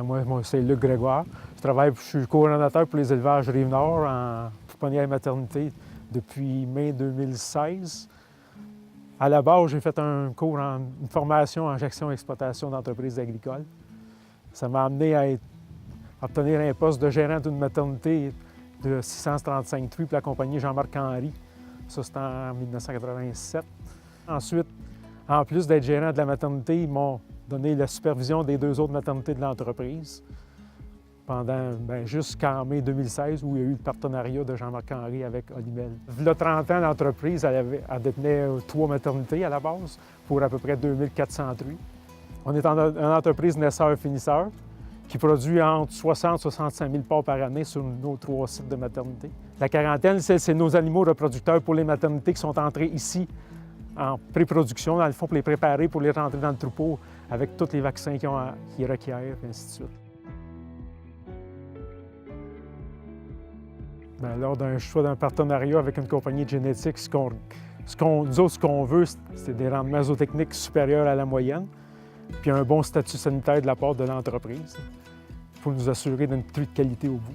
Moi, c'est Luc Grégoire. Je suis coordonnateur pour les élevages Rive-Nord en pouponnière et maternité depuis mai 2016. À la base, j'ai fait une formation en gestion et exploitation d'entreprises agricoles. Ça m'a amené à obtenir un poste de gérant d'une maternité de 635 truies pour la compagnie Jean-Marc Henry. Ça, c'était en 1987. Ensuite, en plus d'être gérant de la maternité, ils m'ont donné la supervision des 2 autres maternités de l'entreprise jusqu'en mai 2016, où il y a eu le partenariat de Jean-Marc Henry avec Olimel. Il y a 30 ans, l'entreprise elle détenait 3 maternités à la base, pour à peu près 2400 truies. On est une entreprise naisseur-finisseur qui produit entre 60 et 65 000 porcs par année sur nos 3 sites de maternité. La quarantaine, c'est nos animaux reproducteurs pour les maternités qui sont entrés ici en pré-production, dans le fond, pour les préparer, pour les rentrer dans le troupeau avec tous les vaccins qu'ils requièrent, et ainsi de suite. Bien, lors d'un choix d'un partenariat avec une compagnie de génétique, ce qu'on veut, c'est des rendements zootechniques supérieurs à la moyenne, puis un bon statut sanitaire de la part de l'entreprise pour nous assurer d'une truie de qualité au bout.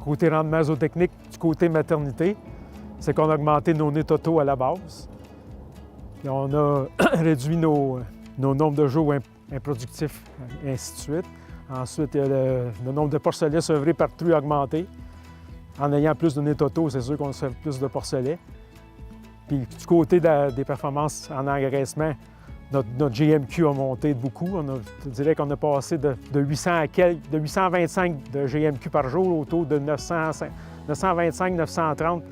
Côté rendement zootechnique, du côté maternité, c'est qu'on a augmenté nos nez totaux à la base. Puis on a réduit nos nombres de jours improductifs, et ainsi de suite. Ensuite, le nombre de porcelets sevrés par truie a augmenté. En ayant plus de nez totaux, c'est sûr qu'on sèvre plus de porcelets. Puis du côté des performances en engraissement, notre GMQ a monté de beaucoup. Je dirais qu'on a passé de 825 de GMQ par jour autour de 925-930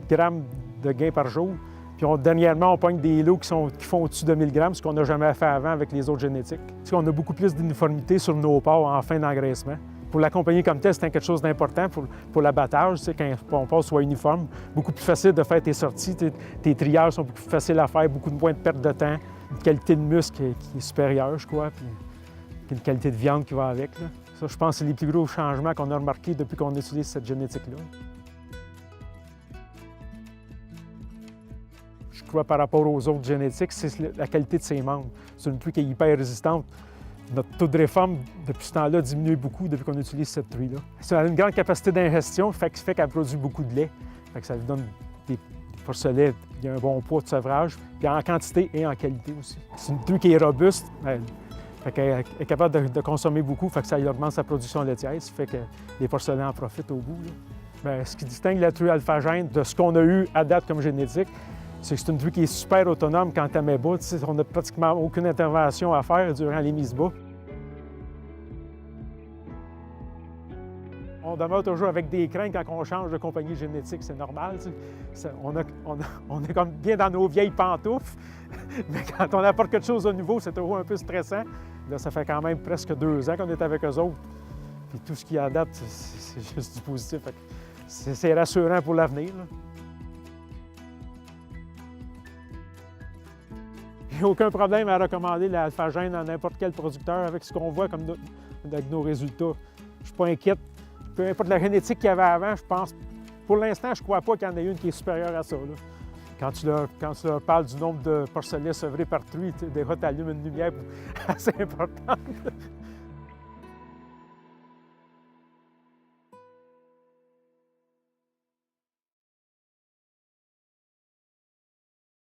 grammes de gain par jour. Puis dernièrement, on pogne des lots qui font au-dessus de 1000 grammes, ce qu'on n'a jamais fait avant avec les autres génétiques. On a beaucoup plus d'uniformité sur nos porcs en fin d'engraissement. Pour la compagnie comme telle, c'est quelque chose d'important pour l'abattage, quand on passe soit uniforme. Beaucoup plus facile de faire tes sorties, tes triages sont beaucoup plus faciles à faire, beaucoup moins de perte de temps, une qualité de muscle qui est supérieure, je crois, puis une qualité de viande qui va avec. Là. Ça, je pense que c'est les plus gros changements qu'on a remarqués depuis qu'on utilise cette génétique-là. Je crois par rapport aux autres génétiques, c'est la qualité de ses membres. C'est une truie qui est hyper résistante. Notre taux de réforme, depuis ce temps-là, diminue beaucoup depuis qu'on utilise cette truie-là. Elle a une grande capacité d'ingestion, ce qui fait qu'elle produit beaucoup de lait. Ça lui donne des porcelets, il y a un bon poids de sevrage, puis en quantité et en qualité aussi. C'est une truie qui est robuste, elle est capable de consommer beaucoup, que ça augmente sa production laitière, ce qui fait que les porcelets en profitent au bout. Bien, ce qui distingue la truie alphagène de ce qu'on a eu à date comme génétique, c'est que c'est une truie qui est super autonome quand elle met bas. On n'a pratiquement aucune intervention à faire durant les mises bas. On demeure toujours avec des craintes quand on change de compagnie génétique, c'est normal. On est comme bien dans nos vieilles pantoufles, mais quand on apporte quelque chose de nouveau, c'est toujours un peu stressant. Là, ça fait quand même presque 2 ans qu'on est avec eux autres. Puis tout ce qui est à date, c'est juste du positif. C'est rassurant pour l'avenir. Il n'y a aucun problème à recommander l'alphagène à n'importe quel producteur avec ce qu'on voit avec nos résultats. Je ne suis pas inquiète. Peu importe la génétique qu'il y avait avant, je pense, pour l'instant, je ne crois pas qu'il y en ait une qui est supérieure à ça. Là. Quand tu leur parles du nombre de porcelets sevrés par truie, déjà, tu allumes une lumière assez importante.